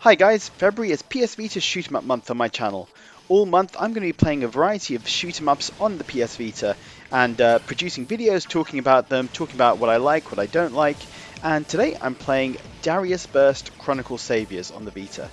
Hi guys, February is PSVita Shoot 'em Up month on my channel. All month I'm going to be playing a variety of shoot 'em ups on the PS Vita and producing videos talking about them, talking about what I like, what I don't like, and today I'm playing Dariusburst Chronicle Saviours on the Vita,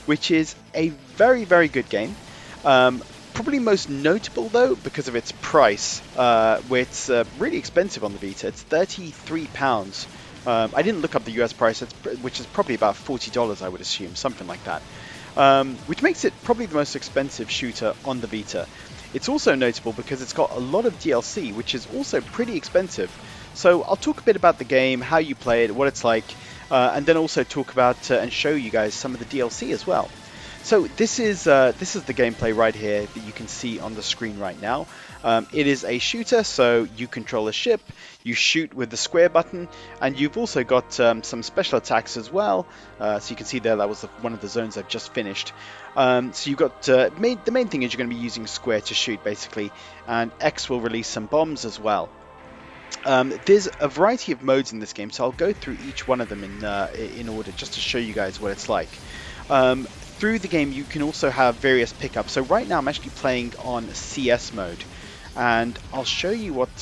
which is a very good game. Probably most notable though because of its price, where it's really expensive on the Vita. It's £33. I didn't look up the US price, which is probably about $40, I would assume, something like that. Which makes it probably the most expensive shooter on the Vita. It's also notable because it's got a lot of DLC, which is also pretty expensive. So I'll talk a bit about the game, how you play it, what it's like, and then also talk about and show you guys some of the DLC as well. So this is the gameplay right here that you can see on the screen right now. It is a shooter, so you control a ship, you shoot with the square button, and you've also got some special attacks as well. So you can see there that was one of the zones I've just finished. So you've got the main thing is you're going to be using square to shoot basically, and X will release some bombs as well. There's a variety of modes in this game, so I'll go through each one of them in order just to show you guys what it's like. Through the game you can also have various pickups. So right now I'm actually playing on CS mode, and I'll show you what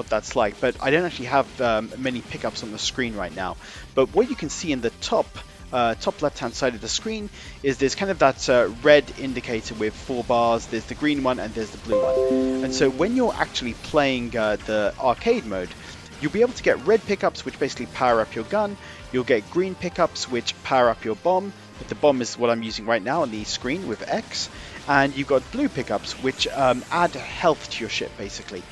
that's like, but I don't actually have many pickups on the screen right now. But what you can see in the top left hand side of the screen is there's kind of that red indicator with 4 bars, there's the green one and there's the blue one. And so when you're actually playing the arcade mode, you'll be able to get red pickups which basically power up your gun, you'll get green pickups which power up your bomb, but the bomb is what I'm using right now on the screen with X, and you've got blue pickups which add health to your ship basically.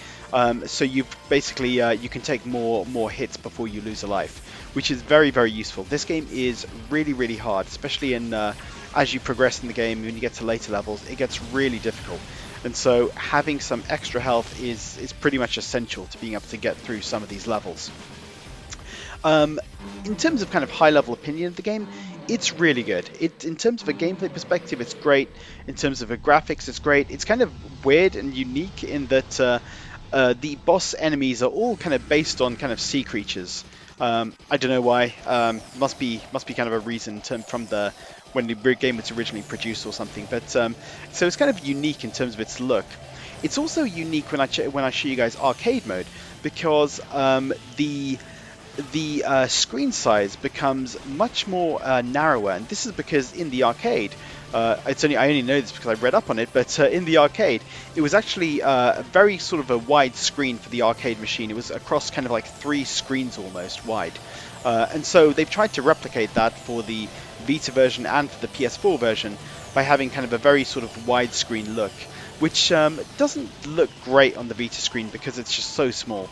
So you've basically you can take more hits before you lose a life, which is very useful. This game is really hard, especially as you progress in the game. When you get to later levels, it gets really difficult, and so having some extra health is pretty much essential to being able to get through some of these levels. In terms of kind of high-level opinion of the game, it's really good. In terms of a gameplay perspective, it's great. In terms of the graphics, it's great. It's kind of weird and unique in that the boss enemies are all kind of based on kind of sea creatures. I don't know why. Must be kind of a reason from when the game was originally produced or something. But so it's kind of unique in terms of its look. It's also unique when I show you guys arcade mode, because the screen size becomes much more narrower, and this is because in the arcade, I only know this because I read up on it, but in the arcade it was actually a very sort of a wide screen for the arcade machine. It was across kind of like 3 screens almost wide, and so they've tried to replicate that for the Vita version and for the PS4 version by having kind of a very sort of widescreen look, which doesn't look great on the Vita screen because it's just so small.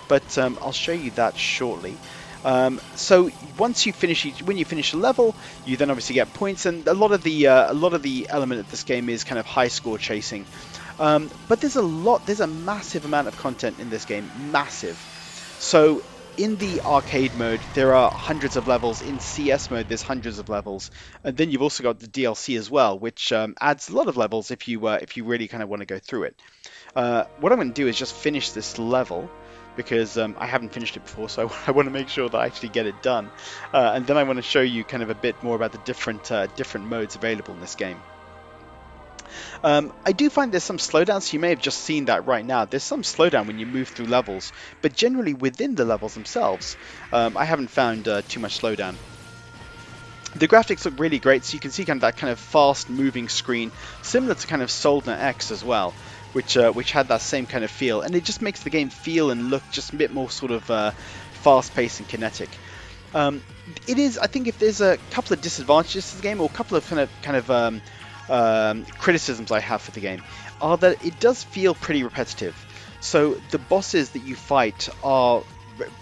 But I'll show you that shortly. So once you when you finish a level, you then obviously get points, and a lot of the element of this game is kind of high score chasing. But there's a massive amount of content in this game, massive. So in the arcade mode, there are hundreds of levels. In CS mode, there's hundreds of levels, and then you've also got the DLC as well, which adds a lot of levels if you really kind of want to go through it. What I'm going to do is just finish this level, because I haven't finished it before, so I want to make sure that I actually get it done, and then I want to show you kind of a bit more about the different modes available in this game. I do find there's some slowdowns. You may have just seen that right now. There's some slowdown when you move through levels, but generally within the levels themselves, I haven't found too much slowdown. The graphics look really great, so you can see kind of that kind of fast moving screen, similar to kind of Soldner X as well, which had that same kind of feel, and it just makes the game feel and look just a bit more sort of fast-paced and kinetic. It is, I think, if there's a couple of disadvantages to the game, or a couple of kind of criticisms I have for the game, are that it does feel pretty repetitive. So the bosses that you fight are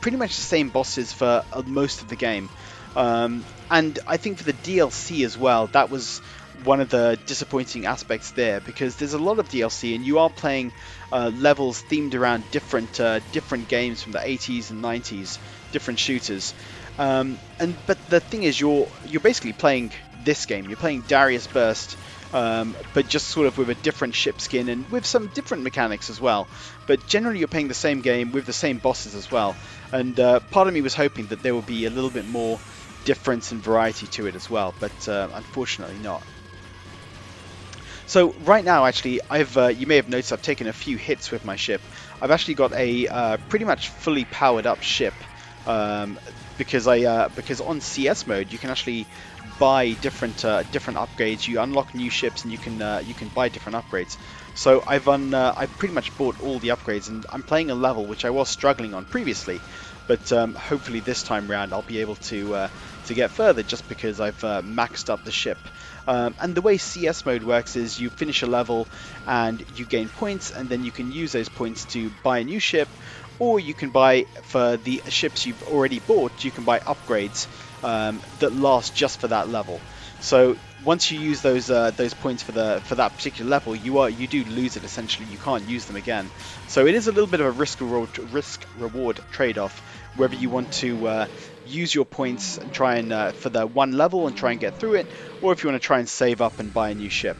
pretty much the same bosses for most of the game, and I think for the DLC as well, that was one of the disappointing aspects there, because there's a lot of DLC and you are playing levels themed around different games from the 80s and 90s, different shooters, but the thing is, you're basically playing this game. You're playing Dariusburst, but just sort of with a different ship skin and with some different mechanics as well. But generally you're playing the same game with the same bosses as well, and part of me was hoping that there would be a little bit more difference and variety to it as well, but unfortunately not. So right now, actually, you may have noticed I've taken a few hits with my ship. I've actually got a pretty much fully powered up ship, because on CS mode you can actually buy different upgrades. You unlock new ships and you can buy different upgrades. So I've pretty much bought all the upgrades, and I'm playing a level which I was struggling on previously, but hopefully this time round I'll be able to get further, just because I've maxed up the ship. And the way CS mode works is you finish a level and you gain points, and then you can use those points to buy a new ship, or you can buy, for the ships you've already bought, you can buy upgrades that last just for that level. So once you use those points for that particular level, you do lose it essentially. You can't use them again. So it is a little bit of a risk reward trade-off, whether you want to use your points and try and for the one level and try and get through it, or if you want to try and save up and buy a new ship.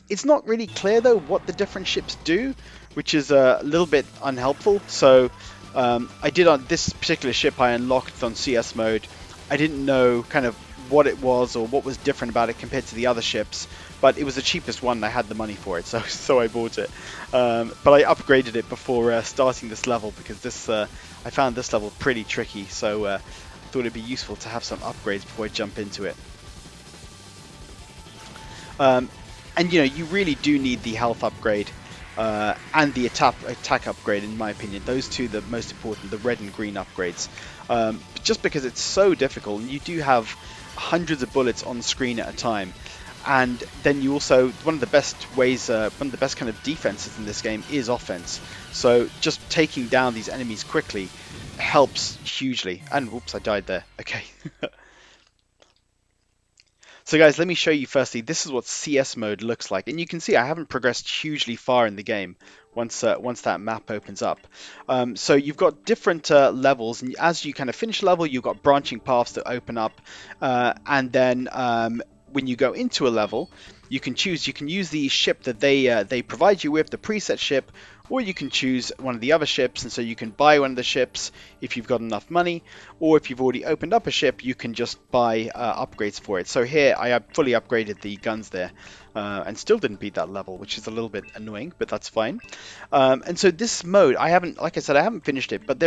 It's not really clear though what the different ships do, which is a little bit unhelpful. So I did on this particular ship I unlocked on CS mode. I didn't know kind of what it was or what was different about it compared to the other ships, but it was the cheapest one and I had the money for it, so I bought it. But I upgraded it before starting this level, because I found this level pretty tricky, so I thought it'd be useful to have some upgrades before I jump into it. And you really do need the health upgrade and the attack upgrade, in my opinion. Those two are the most important, the red and green upgrades. Just because it's so difficult, and you do have hundreds of bullets on screen at a time. And then you also, one of the best kind of defenses in this game is offense. So just taking down these enemies quickly helps hugely. And whoops, I died there. Okay. So guys, let me show you firstly, this is what CS mode looks like. And you can see I haven't progressed hugely far in the game once that map opens up. So you've got different levels, and as you kind of finish a level, you've got branching paths that open up. And then when you go into a level, you can use the ship that they provide you with, the preset ship, or you can choose one of the other ships, and so you can buy one of the ships if you've got enough money, or if you've already opened up a ship, you can just buy upgrades for it. So here I fully upgraded the guns there, and still didn't beat that level, which is a little bit annoying, but that's fine. And so this mode, like I said, I haven't finished it, but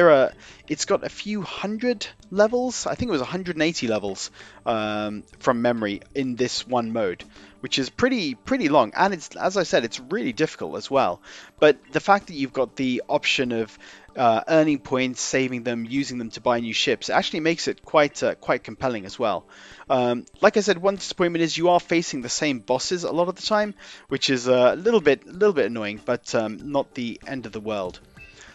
it's got a few hundred levels. I think it was 180 levels from memory in this one mode, which is pretty long, and it's, as I said, it's really difficult as well. But the fact that you've got the option of earning points, saving them, using them to buy new ships, actually makes it quite compelling as well. Like I said, one disappointment is you are facing the same bosses a lot of the time, which is a little bit annoying, but not the end of the world.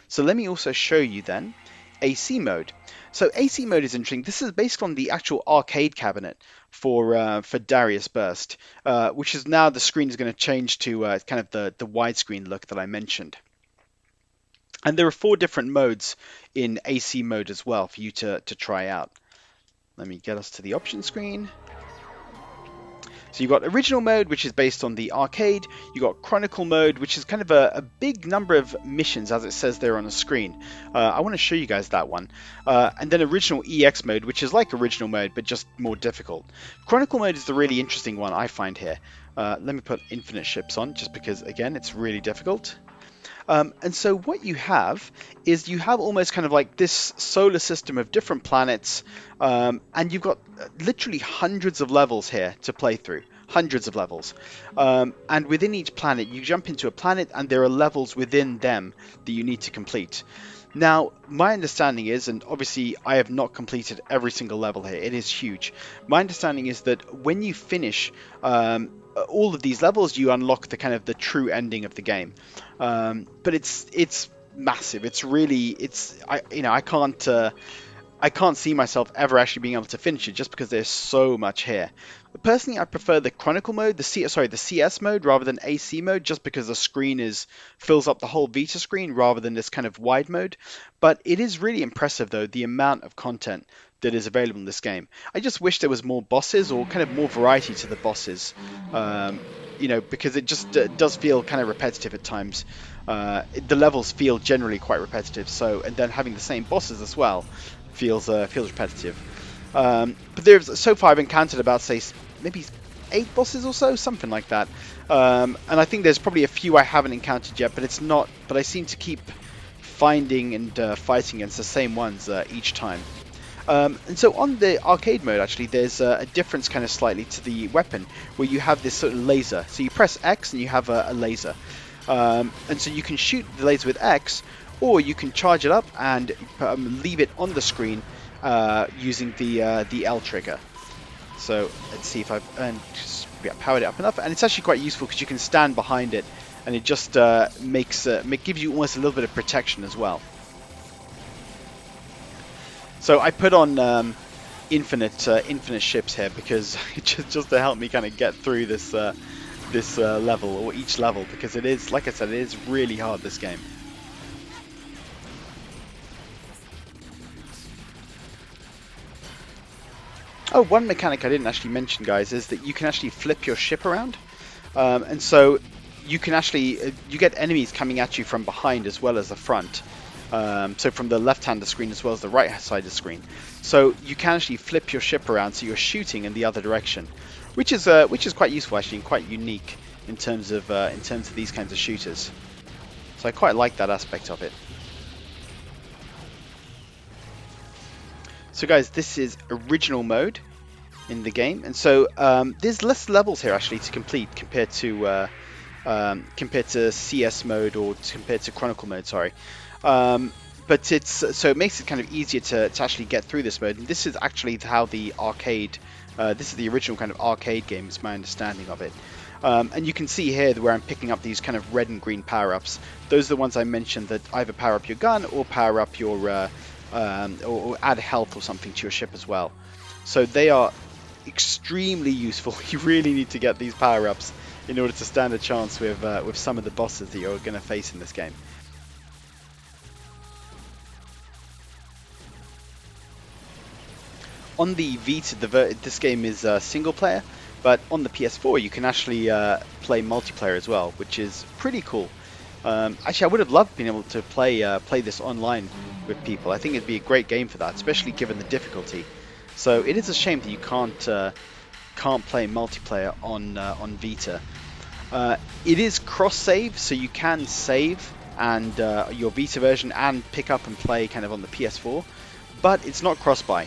So let me also show you then AC mode. So AC mode is interesting. This is based on the actual arcade cabinet for Dariusburst, which is now the screen is going to change to kind of the widescreen look that I mentioned. And there are 4 different modes in AC mode as well for you to try out. Let me get us to the option screen. So you've got original mode, which is based on the arcade. You've got Chronicle mode, which is kind of a big number of missions, as it says there on the screen. I want to show you guys that one. And then original EX mode, which is like original mode, but just more difficult. Chronicle mode is the really interesting one I find here. Let me put infinite ships on, just because, again, it's really difficult. And so what you have is you have almost kind of like this solar system of different planets, and you've got literally hundreds of levels here to play through. Hundreds of levels. And within each planet, you jump into a planet and there are levels within them that you need to complete. Now, my understanding is, and obviously I have not completed every single level here, it is huge. My understanding is that when you finish all of these levels, you unlock the kind of the true ending of the game. But it's massive. It's really, I can't see myself ever actually being able to finish it, just because there's so much here. Personally, I prefer the Chronicle mode, the CS mode, rather than AC mode, just because the screen fills up the whole Vita screen rather than this kind of wide mode. But it is really impressive, though, the amount of content that is available in this game. I just wish there was more bosses, or kind of more variety to the bosses, because it just does feel kind of repetitive at times. The levels feel generally quite repetitive, and then having the same bosses as well feels repetitive. But there's so far I've encountered about, say, maybe 8 bosses or so, something like that. And I think there's probably a few I haven't encountered yet, but it's not. But I seem to keep finding and fighting against the same ones each time. And so on the arcade mode, actually, there's a difference kind of slightly to the weapon, where you have this sort of laser. So you press X and you have a laser. And so you can shoot the laser with X, or you can charge it up and leave it on the screen using the L trigger. So let's see if I've powered it up enough. And it's actually quite useful because you can stand behind it, and it just gives you almost a little bit of protection as well. So I put on infinite ships here because just to help me kind of get through this level, or each level, because it is, like I said, it is really hard, this game. Oh, one mechanic I didn't actually mention, guys, is that you can actually flip your ship around, and so you can actually you get enemies coming at you from behind as well as the front. So from the left hand of the screen as well as the right side of the screen. So you can actually flip your ship around so you're shooting in the other direction, which is quite useful actually, and quite unique in terms of these kinds of shooters. So I quite like that aspect of it. So guys, this is original mode in the game, and so there's less levels here actually to complete compared to CS mode, or compared to Chronicle mode, sorry. But so it makes it kind of easier to actually get through this mode. And this is actually how the arcade, this is the original kind of arcade game, is my understanding of it. And you can see here where I'm picking up these kind of red and green power-ups. Those are the ones I mentioned that either power up your gun or power up your, or add health or something to your ship as well. So they are extremely useful. You really need to get these power-ups in order to stand a chance with some of the bosses that you're going to face in this game. On the Vita, this game is single player, but on the PS4 you can actually play multiplayer as well, which is pretty cool. Actually, I would have loved being able to play this online with people. I think it'd be a great game for that, especially given the difficulty. So it is a shame that you can't play multiplayer on Vita. It is cross-save, so you can save and your Vita version and pick up and play kind of on the PS4, but it's not cross-buy.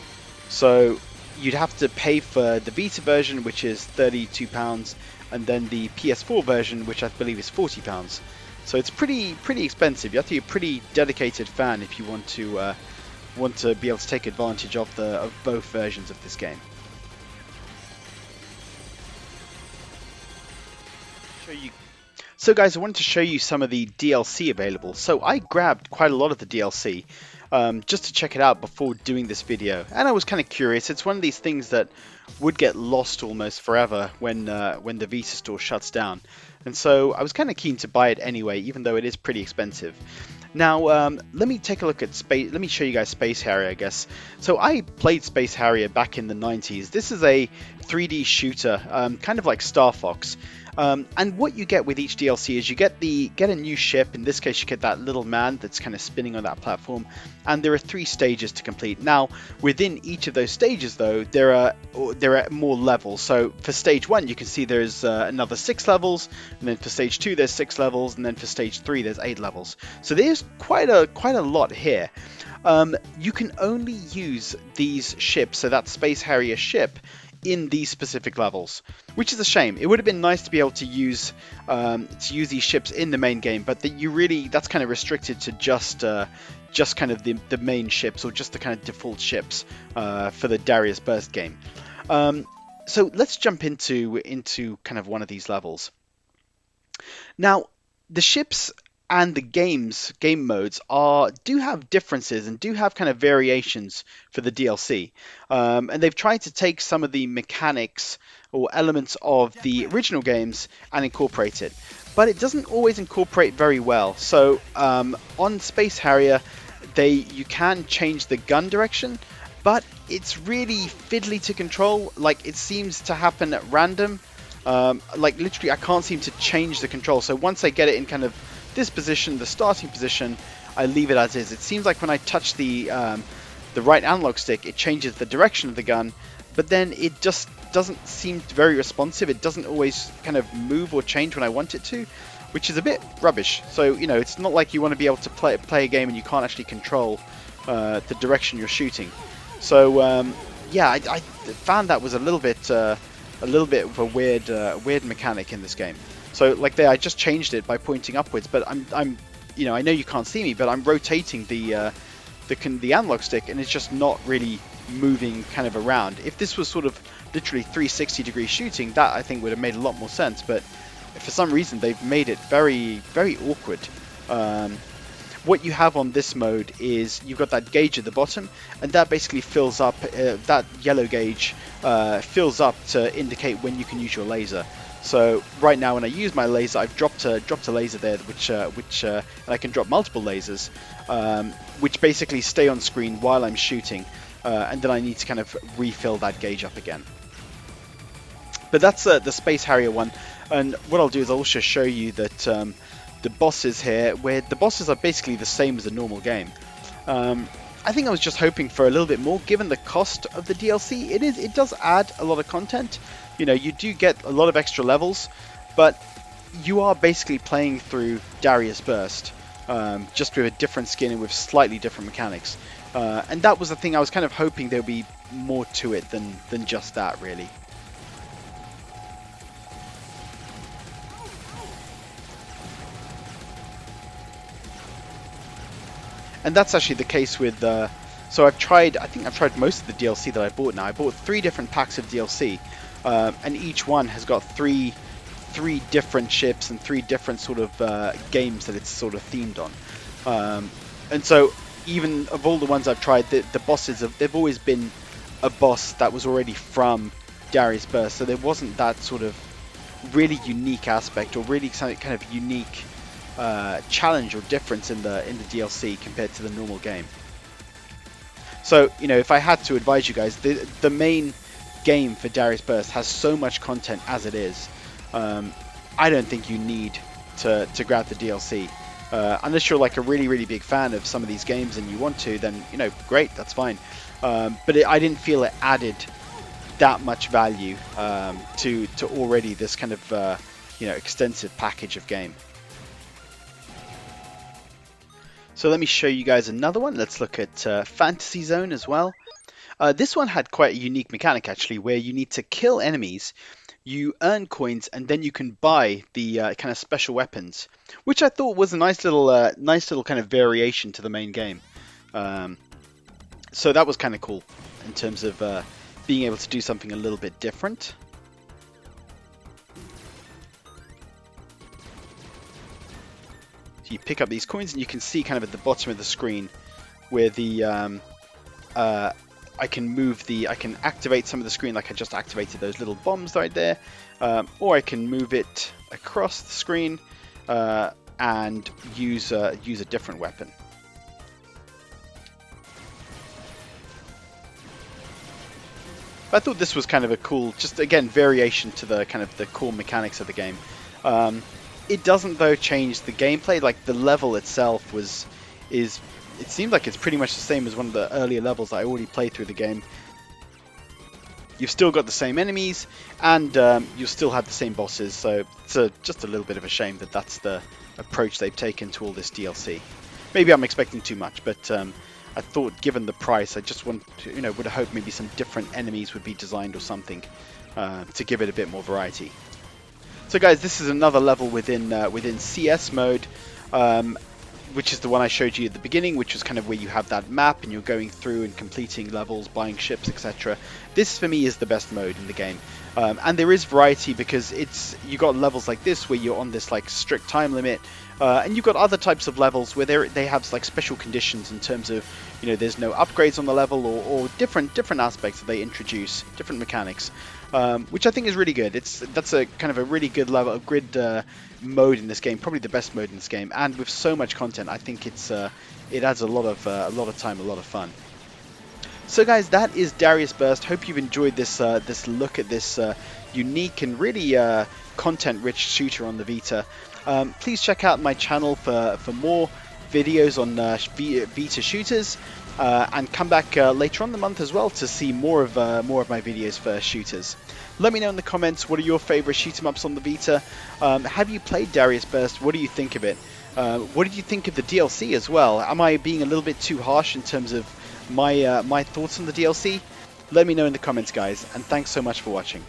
So you'd have to pay for the Vita version, which is £32, and then the PS4 version, which I believe is £40. So it's pretty expensive. You have to be a pretty dedicated fan if you want to be able to take advantage of both versions of this game. So guys, I wanted to show you some of the DLC available. So I grabbed quite a lot of the DLC just to check it out before doing this video, and I was kind of curious. It's one of these things that would get lost almost forever when the Vita store shuts down, and so I was kind of keen to buy it anyway, even though it is pretty expensive. Now let me take a look at Space. Let me show you guys Space Harrier, I guess. So I played Space Harrier back in the 90s. This is a 3D shooter, kind of like Star Fox. And what you get with each DLC is you get a new ship. In this case, you get that little man that's kind of spinning on that platform, and there are 3 stages to complete. Now, within each of those stages, though, there are more levels. So for stage 1, you can see there's another 6 levels, and then for stage 2, there's 6 levels, and then for stage 3, there's 8 levels. So there's quite a lot here. You can only use these ships, so that Space Harrier ship, in these specific levels, which is a shame. It would have been nice to be able to use these ships in the main game, but that's kind of restricted to just kind of the main ships, or just the kind of default ships for the Dariusburst game. So let's jump into kind of one of these levels. Now, the ships and the game modes do have differences and do have kind of variations for the DLC. And they've tried to take some of the mechanics or elements of the original games and incorporate it. But it doesn't always incorporate very well. So on Space Harrier, you can change the gun direction, but it's really fiddly to control. Like, it seems to happen at random. Like, literally, I can't seem to change the control. So once I get it in kind of this position, the starting position, I leave it as is. It seems like when I touch the the right analog stick, it changes the direction of the gun, but then it just doesn't seem very responsive. It doesn't always kind of move or change when I want it to, which is a bit rubbish. So, you know, it's not like you want to be able to play a game and you can't actually control the direction you're shooting. So, yeah, I found that was a little bit of a weird mechanic in this game. So, like there, I just changed it by pointing upwards, but I'm you know, I know you can't see me, but I'm rotating the analog stick, and it's just not really moving kind of around. If this was sort of literally 360-degree shooting, that I think would have made a lot more sense, but for some reason they've made it very, very awkward. What you have on this mode is you've got that gauge at the bottom, and that basically fills up, that yellow gauge fills up to indicate when you can use your laser. So right now when I use my laser, I've dropped a laser there, which and I can drop multiple lasers, which basically stay on screen while I'm shooting, and then I need to kind of refill that gauge up again. But that's the Space Harrier one, and what I'll do is I'll also show you that the bosses here, where the bosses are basically the same as a normal game. I think I was just hoping for a little bit more, given the cost of the DLC. It does add a lot of content. You know, you do get a lot of extra levels, but you are basically playing through Dariusburst, just with a different skin and with slightly different mechanics. And that was the thing I was kind of hoping there would be more to it than just that, really. And that's actually the case with, so I think I've tried most of the DLC that I bought now. I bought 3 different packs of DLC, and each one has got three different ships and 3 different sort of games that it's sort of themed on. And so even of all the ones I've tried, the bosses, they've always been a boss that was already from Dariusburst, so there wasn't that sort of really unique aspect or really kind of unique challenge or difference in the DLC compared to the normal game. So, you know, if I had to advise you guys, the main game for Dariusburst has so much content as it is. I don't think you need to grab the DLC. Unless you're like a really, really big fan of some of these games and you want to, then, you know, great, that's fine. But I didn't feel it added that much value to already this kind of, you know, extensive package of game. So let me show you guys another one. Let's look at Fantasy Zone as well. This one had quite a unique mechanic, actually, where you need to kill enemies, you earn coins, and then you can buy the kind of special weapons, which I thought was a nice little kind of variation to the main game. So that was kind of cool in terms of being able to do something a little bit different. You pick up these coins, and you can see kind of at the bottom of the screen where the I can activate some of the screen, like I just activated those little bombs right there, or I can move it across the screen and use a different weapon. I thought this was kind of a cool, just again, variation to the kind of the core mechanics of the game. It doesn't though change the gameplay. Like the level itself it seems like it's pretty much the same as one of the earlier levels that I already played through the game. You've still got the same enemies, and you'll still have the same bosses. So it's just a little bit of a shame that that's the approach they've taken to all this DLC. Maybe I'm expecting too much, but I thought, given the price, I just would have hoped maybe some different enemies would be designed or something to give it a bit more variety. So guys, this is another level within CS mode, which is the one I showed you at the beginning, which was kind of where you have that map and you're going through and completing levels, buying ships, etc. This for me is the best mode in the game, and there is variety because you got levels like this where you're on this like strict time limit, and you've got other types of levels where they have like special conditions in terms of, you know, there's no upgrades on the level or different aspects that they introduce, different mechanics. Which I think is really good. That's a kind of a really good level of grid mode in this game, probably the best mode in this game, and with so much content, I think it adds a lot of time, a lot of fun. So guys, that is Dariusburst. Hope you've enjoyed this look at this unique and really content-rich shooter on the Vita. Please check out my channel for more videos on Vita shooters, and come back later on in the month as well to see more of my videos for shooters. Let me know in the comments, what are your favorite shoot 'em ups on the Vita? Have you played Dariusburst? What do you think of it? What did you think of the DLC as well? Am I being a little bit too harsh in terms of my thoughts on the DLC? Let me know in the comments, guys, and thanks so much for watching.